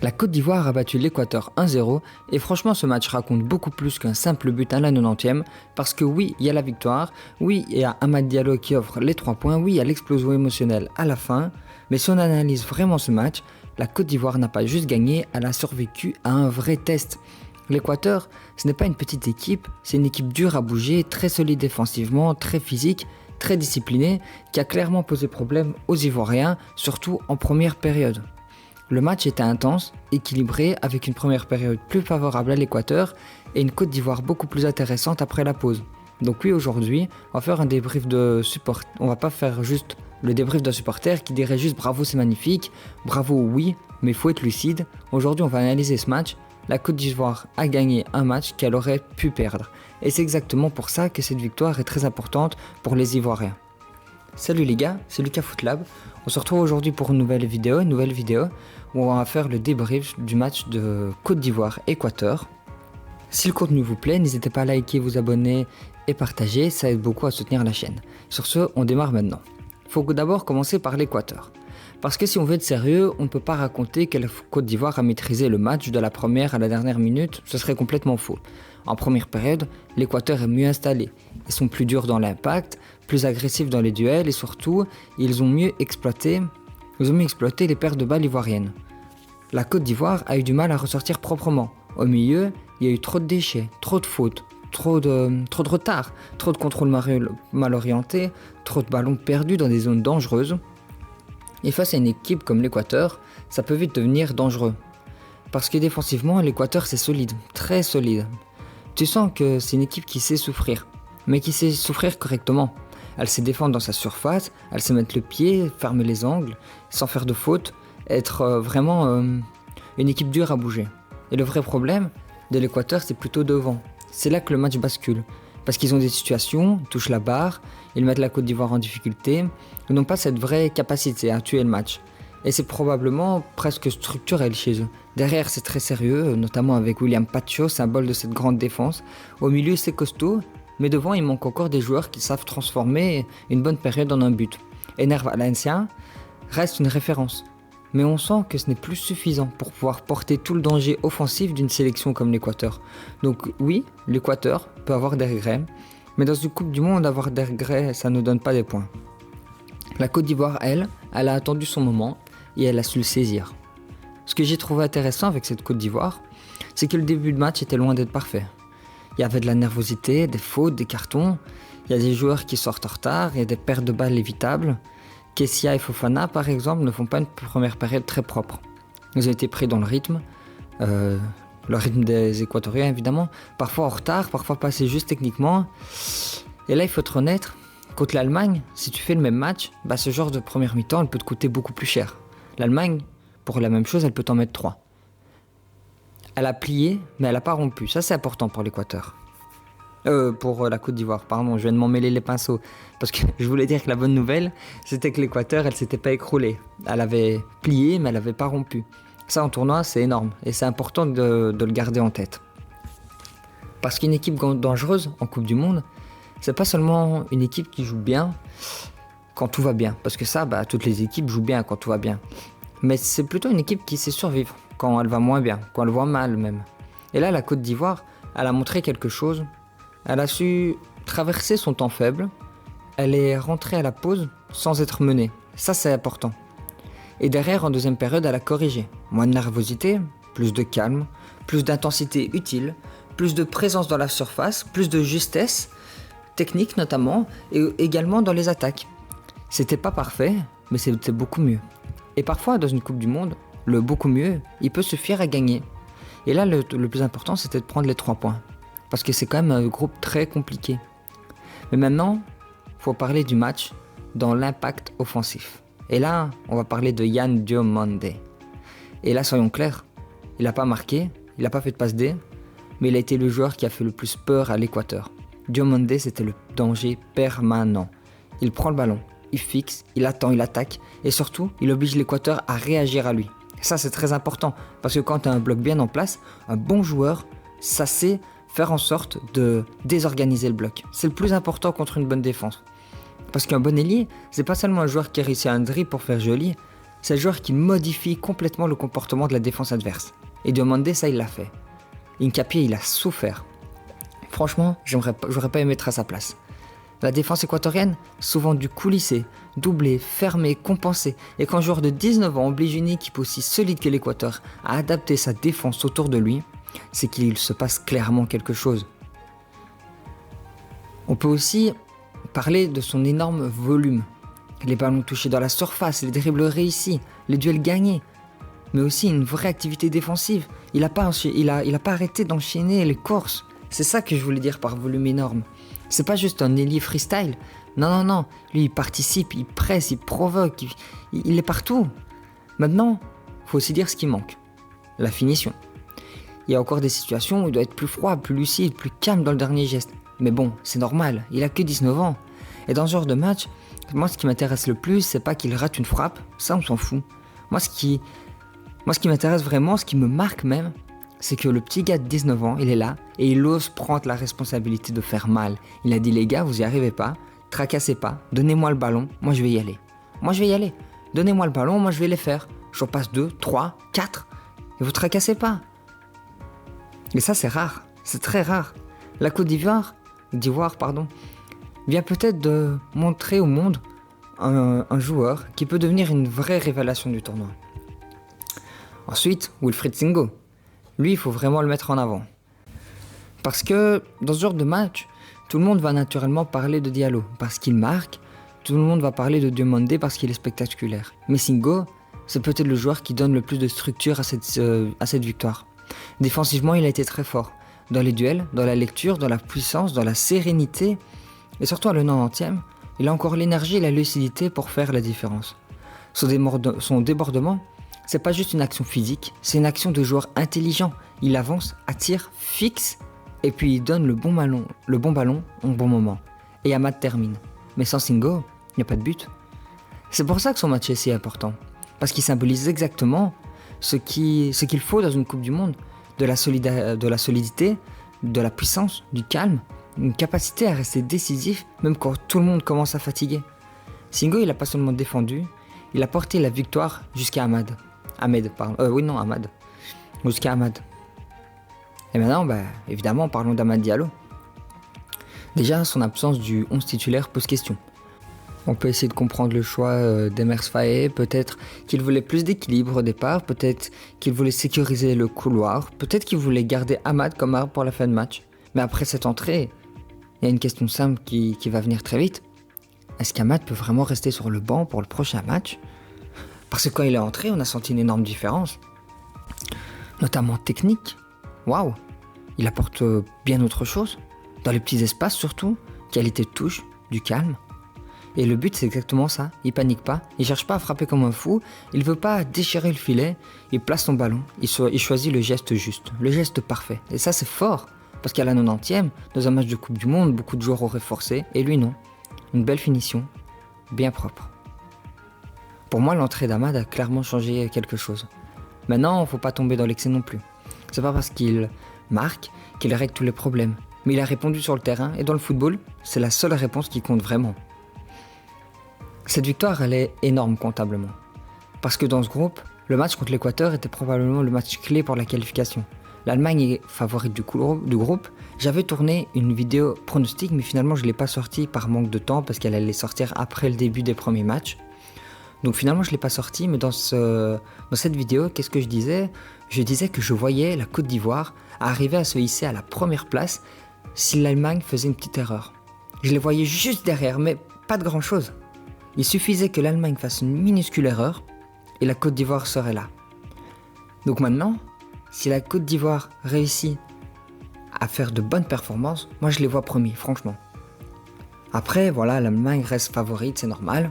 La Côte d'Ivoire a battu l'Équateur 1-0 et franchement ce match raconte beaucoup plus qu'un simple but à la 90e parce que oui, il y a la victoire, oui, il y a Amad Diallo qui offre les 3 points, oui, il y a l'explosion émotionnelle à la fin, mais si on analyse vraiment ce match, la Côte d'Ivoire n'a pas juste gagné, elle a survécu à un vrai test. L'Équateur, ce n'est pas une petite équipe, c'est une équipe dure à bouger, très solide défensivement, très physique, très disciplinée, qui a clairement posé problème aux Ivoiriens, surtout en première période. Le match était intense, équilibré, avec une première période plus favorable à l'Équateur et une Côte d'Ivoire beaucoup plus intéressante après la pause. Donc oui, aujourd'hui, on va faire un débrief de support. On va pas faire juste le débrief d'un supporter qui dirait juste bravo c'est magnifique, bravo oui, mais il faut être lucide. Aujourd'hui, on va analyser ce match. La Côte d'Ivoire a gagné un match qu'elle aurait pu perdre. Et c'est exactement pour ça que cette victoire est très importante pour les Ivoiriens. Salut les gars, c'est Lucas Footlab. On se retrouve aujourd'hui pour une nouvelle vidéo où on va faire le débrief du match de Côte d'Ivoire-Équateur. Si le contenu vous plaît, n'hésitez pas à liker, vous abonner et partager, ça aide beaucoup à soutenir la chaîne. Sur ce, on démarre maintenant. Il faut d'abord commencer par l'Équateur. Parce que si on veut être sérieux, on ne peut pas raconter que la Côte d'Ivoire a maîtrisé le match de la première à la dernière minute, ce serait complètement faux. En première période, l'Équateur est mieux installé. Ils sont plus durs dans l'impact, plus agressifs dans les duels et surtout, ils ont mieux exploité les pertes de balles ivoiriennes. La Côte d'Ivoire a eu du mal à ressortir proprement. Au milieu, il y a eu trop de déchets, trop de fautes, trop de retard, trop de contrôles mal orientés, trop de ballons perdus dans des zones dangereuses. Et face à une équipe comme l'Équateur, ça peut vite devenir dangereux. Parce que défensivement, l'Équateur c'est solide, très solide. Tu sens que c'est une équipe qui sait souffrir, mais qui sait souffrir correctement. Elle sait défendre dans sa surface, elle sait mettre le pied, fermer les angles, sans faire de faute, être vraiment une équipe dure à bouger. Et le vrai problème de l'Équateur, c'est plutôt devant. C'est là que le match bascule. Parce qu'ils ont des situations, ils touchent la barre, ils mettent la Côte d'Ivoire en difficulté, ils n'ont pas cette vraie capacité à tuer le match. Et c'est probablement presque structurel chez eux. Derrière, c'est très sérieux, notamment avec William Pacho, symbole de cette grande défense. Au milieu, c'est costaud, mais devant, il manque encore des joueurs qui savent transformer une bonne période en un but. Ener Valencia reste une référence. Mais on sent que ce n'est plus suffisant pour pouvoir porter tout le danger offensif d'une sélection comme l'Équateur. Donc oui, l'Équateur peut avoir des regrets, mais dans une Coupe du Monde, avoir des regrets, ça ne donne pas des points. La Côte d'Ivoire, elle a attendu son moment et elle a su le saisir. Ce que j'ai trouvé intéressant avec cette Côte d'Ivoire, c'est que le début de match était loin d'être parfait. Il y avait de la nervosité, des fautes, des cartons, il y a des joueurs qui sortent en retard, il y a des pertes de balles évitables. Kessia et Fofana, par exemple, ne font pas une première période très propre. Ils ont été pris dans le rythme des Équatoriens évidemment, parfois en retard, parfois pas assez juste techniquement. Et là, il faut être honnête, contre l'Allemagne, si tu fais le même match, ce genre de première mi-temps, elle peut te coûter beaucoup plus cher. L'Allemagne, pour la même chose, elle peut t'en mettre 3. Elle a plié, mais elle n'a pas rompu. Ça, c'est important pour l'Équateur. Pour la Côte d'Ivoire, pardon, je viens de m'en mêler les pinceaux. Parce que je voulais dire que la bonne nouvelle, c'était que l'Équateur, elle s'était pas écroulée. Elle avait plié, mais elle n'avait pas rompu. Ça, en tournoi, c'est énorme. Et c'est important de le garder en tête. Parce qu'une équipe dangereuse en Coupe du Monde, c'est pas seulement une équipe qui joue bien quand tout va bien. Parce que ça, toutes les équipes jouent bien quand tout va bien. Mais c'est plutôt une équipe qui sait survivre quand elle va moins bien, quand elle va mal même. Et là, la Côte d'Ivoire, elle a montré quelque chose. Elle a su traverser son temps faible, elle est rentrée à la pause sans être menée. Ça, c'est important. Et derrière, en deuxième période, elle a corrigé. Moins de nervosité, plus de calme, plus d'intensité utile, plus de présence dans la surface, plus de justesse, technique notamment, et également dans les attaques. C'était pas parfait, mais c'était beaucoup mieux. Et parfois, dans une Coupe du Monde, le beaucoup mieux, il peut suffire à gagner. Et là, le plus important, c'était de prendre les 3 points. Parce que c'est quand même un groupe très compliqué. Mais maintenant, il faut parler du match dans l'impact offensif. Et là, on va parler de Yan Diomande. Et là, soyons clairs, il n'a pas marqué, il n'a pas fait de passe D, mais il a été le joueur qui a fait le plus peur à l'Équateur. Diomande, c'était le danger permanent. Il prend le ballon, il fixe, il attend, il attaque, et surtout, il oblige l'Équateur à réagir à lui. Et ça, c'est très important, parce que quand tu as un bloc bien en place, un bon joueur, ça sait faire en sorte de désorganiser le bloc. C'est le plus important contre une bonne défense. Parce qu'un bon ailier, c'est pas seulement un joueur qui réussit un dribble pour faire joli, C'est le joueur qui modifie complètement le comportement de la défense adverse. Et Diomande, ça il l'a fait. Hincapié, il a souffert. Franchement, j'aurais pas aimé être à sa place. La défense équatorienne, souvent dû coulisser, doubler, fermer, compenser. Et quand un joueur de 19 ans oblige une équipe aussi solide que l'Équateur à adapter sa défense autour de lui, c'est qu'il se passe clairement quelque chose. On peut aussi parler de son énorme volume. Les ballons touchés dans la surface, les dribbles réussis, les duels gagnés. Mais aussi une vraie activité défensive. Il n'a pas arrêté d'enchaîner les courses. C'est ça que je voulais dire par volume énorme. C'est pas juste un ailier freestyle. Non. Lui, il participe, il presse, il provoque, il est partout. Maintenant, il faut aussi dire ce qui manque. La finition. Il y a encore des situations où il doit être plus froid, plus lucide, plus calme dans le dernier geste. Mais bon, c'est normal, il a que 19 ans. Et dans ce genre de match, moi ce qui m'intéresse le plus, c'est pas qu'il rate une frappe, ça on s'en fout. Moi ce qui m'intéresse vraiment, ce qui me marque même, c'est que le petit gars de 19 ans, il est là et il ose prendre la responsabilité de faire mal. Il a dit les gars, vous y arrivez pas, tracassez pas, donnez-moi le ballon, moi je vais y aller. Donnez-moi le ballon, moi je vais les faire. J'en passe 2, 3, 4 et vous tracassez pas. Et ça c'est rare, c'est très rare. La Côte d'Ivoire, vient peut-être de montrer au monde un joueur qui peut devenir une vraie révélation du tournoi. Ensuite, Wilfried Singo. Lui, il faut vraiment le mettre en avant. Parce que dans ce genre de match, tout le monde va naturellement parler de Diallo parce qu'il marque, tout le monde va parler de Diomande parce qu'il est spectaculaire. Mais Singo, c'est peut-être le joueur qui donne le plus de structure à cette victoire. Défensivement, il a été très fort. Dans les duels, dans la lecture, dans la puissance, dans la sérénité, et surtout à le 90e, il a encore l'énergie et la lucidité pour faire la différence. Son débordement, c'est pas juste une action physique, c'est une action de joueur intelligent. Il avance, attire, fixe, et puis il donne le bon ballon au bon moment. Et Amad termine. Mais sans Singo, il n'y a pas de but. C'est pour ça que son match est si important, parce qu'il symbolise exactement ce qu'il faut dans une Coupe du Monde, de la solidité, de la puissance, du calme, une capacité à rester décisif même quand tout le monde commence à fatiguer. Singo, il a pas seulement défendu, il a porté la victoire jusqu'à Amad. Jusqu'à Amad. Et maintenant, évidemment, parlons d'Amad Diallo. Déjà, son absence du 11 titulaire pose question. On peut essayer de comprendre le choix d'Emers Faé, peut-être qu'il voulait plus d'équilibre au départ, peut-être qu'il voulait sécuriser le couloir, peut-être qu'il voulait garder Amad comme arbre pour la fin de match. Mais après cette entrée, il y a une question simple qui va venir très vite. Est-ce qu'Amad peut vraiment rester sur le banc pour le prochain match ? Parce que quand il est entré, on a senti une énorme différence. Notamment technique. Waouh ! Il apporte bien autre chose. Dans les petits espaces surtout, qualité de touche, du calme. Et le but, c'est exactement ça. Il panique pas, il cherche pas à frapper comme un fou, il veut pas déchirer le filet, il place son ballon, il choisit le geste juste, le geste parfait. Et ça, c'est fort, parce qu'à la 90e, dans un match de Coupe du Monde, beaucoup de joueurs auraient forcé, et lui non. Une belle finition, bien propre. Pour moi, l'entrée d'Amad a clairement changé quelque chose. Maintenant, faut pas tomber dans l'excès non plus. C'est pas parce qu'il marque qu'il règle tous les problèmes. Mais il a répondu sur le terrain, et dans le football, c'est la seule réponse qui compte vraiment. Cette victoire, elle est énorme comptablement. Parce que dans ce groupe, le match contre l'Équateur était probablement le match clé pour la qualification. L'Allemagne est favorite du groupe. J'avais tourné une vidéo pronostic, mais finalement je ne l'ai pas sortie par manque de temps, parce qu'elle allait sortir après le début des premiers matchs. Donc finalement je ne l'ai pas sortie, mais dans cette vidéo, qu'est-ce que je disais ? Je disais que je voyais la Côte d'Ivoire arriver à se hisser à la première place si l'Allemagne faisait une petite erreur. Je les voyais juste derrière, mais pas de grand-chose. Il suffisait que l'Allemagne fasse une minuscule erreur et la Côte d'Ivoire serait là. Donc maintenant, si la Côte d'Ivoire réussit à faire de bonnes performances, moi je les vois premiers, franchement. Après, voilà, l'Allemagne reste favorite, c'est normal.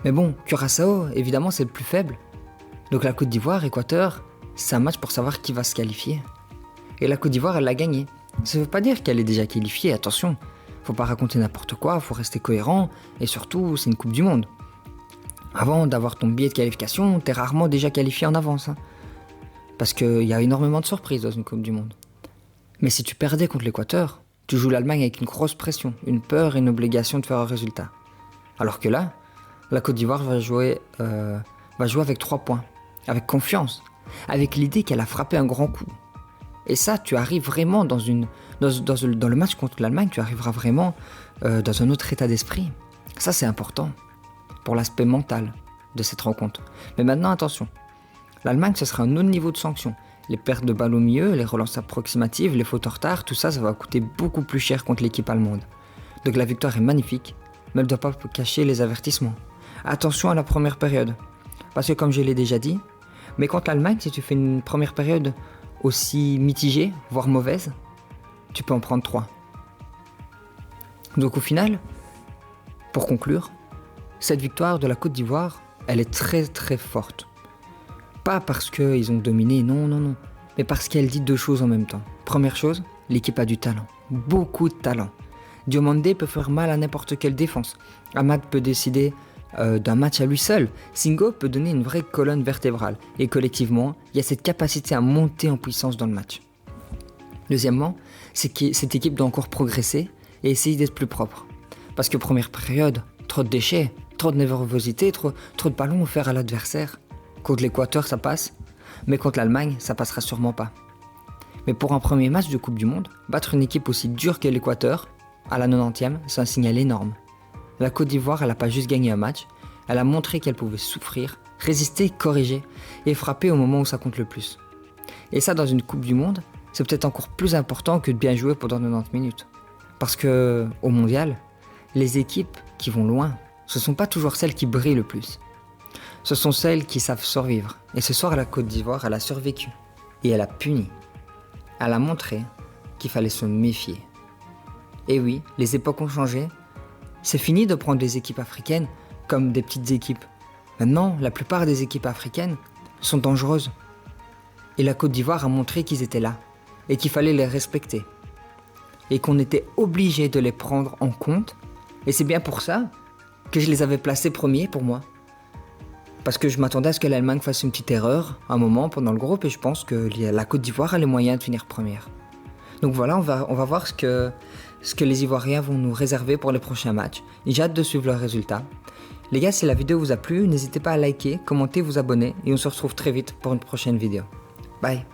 Mais bon, Curaçao, évidemment, c'est le plus faible. Donc la Côte d'Ivoire, Équateur, c'est un match pour savoir qui va se qualifier. Et la Côte d'Ivoire, elle l'a gagné. Ça ne veut pas dire qu'elle est déjà qualifiée, attention. Faut pas raconter n'importe quoi, faut rester cohérent, et surtout, c'est une Coupe du Monde. Avant d'avoir ton billet de qualification, t'es rarement déjà qualifié en avance. Parce qu'il y a énormément de surprises dans une Coupe du Monde. Mais si tu perdais contre l'Équateur, tu joues l'Allemagne avec une grosse pression, une peur et une obligation de faire un résultat. Alors que là, la Côte d'Ivoire va jouer va jouer avec 3 points, avec confiance, avec l'idée qu'elle a frappé un grand coup. Et ça, tu arrives vraiment dans le match contre l'Allemagne, tu arriveras vraiment dans un autre état d'esprit. Ça, c'est important pour l'aspect mental de cette rencontre. Mais maintenant, attention. L'Allemagne, ce sera un autre niveau de sanction. Les pertes de balles au milieu, les relances approximatives, les fautes en retard, tout ça, ça va coûter beaucoup plus cher contre l'équipe allemande. Donc la victoire est magnifique, mais elle ne doit pas cacher les avertissements. Attention à la première période. Parce que comme je l'ai déjà dit, mais contre l'Allemagne, si tu fais une première période aussi mitigée, voire mauvaise, tu peux en prendre 3. Donc au final, pour conclure, cette victoire de la Côte d'Ivoire, elle est très très forte. Pas parce qu'ils ont dominé, non, mais parce qu'elle dit 2 choses en même temps. Première chose, l'équipe a du talent, beaucoup de talent. Diomandé peut faire mal à n'importe quelle défense. Amad peut décider d'un match à lui seul. Singo peut donner une vraie colonne vertébrale. Et collectivement, il y a cette capacité à monter en puissance dans le match. Deuxièmement, c'est que cette équipe doit encore progresser et essayer d'être plus propre. Parce que première période, trop de déchets, trop de nervosité, trop de ballons offerts à l'adversaire. Contre l'Équateur, ça passe, mais contre l'Allemagne, ça passera sûrement pas. Mais pour un premier match de Coupe du Monde, battre une équipe aussi dure que l'Équateur, à la 90e, c'est un signal énorme. La Côte d'Ivoire, elle n'a pas juste gagné un match, elle a montré qu'elle pouvait souffrir, résister, corriger et frapper au moment où ça compte le plus. Et ça, dans une Coupe du Monde, c'est peut-être encore plus important que de bien jouer pendant 90 minutes. Parce que, au Mondial, les équipes qui vont loin, ce ne sont pas toujours celles qui brillent le plus. Ce sont celles qui savent survivre. Et ce soir, la Côte d'Ivoire, elle a survécu. Et elle a puni. Elle a montré qu'il fallait se méfier. Et oui, les époques ont changé. C'est fini de prendre des équipes africaines comme des petites équipes. Maintenant, la plupart des équipes africaines sont dangereuses. Et la Côte d'Ivoire a montré qu'ils étaient là. Et qu'il fallait les respecter. Et qu'on était obligé de les prendre en compte. Et c'est bien pour ça que je les avais placés premiers pour moi. Parce que je m'attendais à ce que l'Allemagne fasse une petite erreur un moment pendant le groupe et je pense que la Côte d'Ivoire a les moyens de finir première. Donc voilà, on va voir ce que les Ivoiriens vont nous réserver pour les prochains matchs. Et j'ai hâte de suivre leurs résultats. Les gars, si la vidéo vous a plu, n'hésitez pas à liker, commenter, vous abonner et on se retrouve très vite pour une prochaine vidéo. Bye!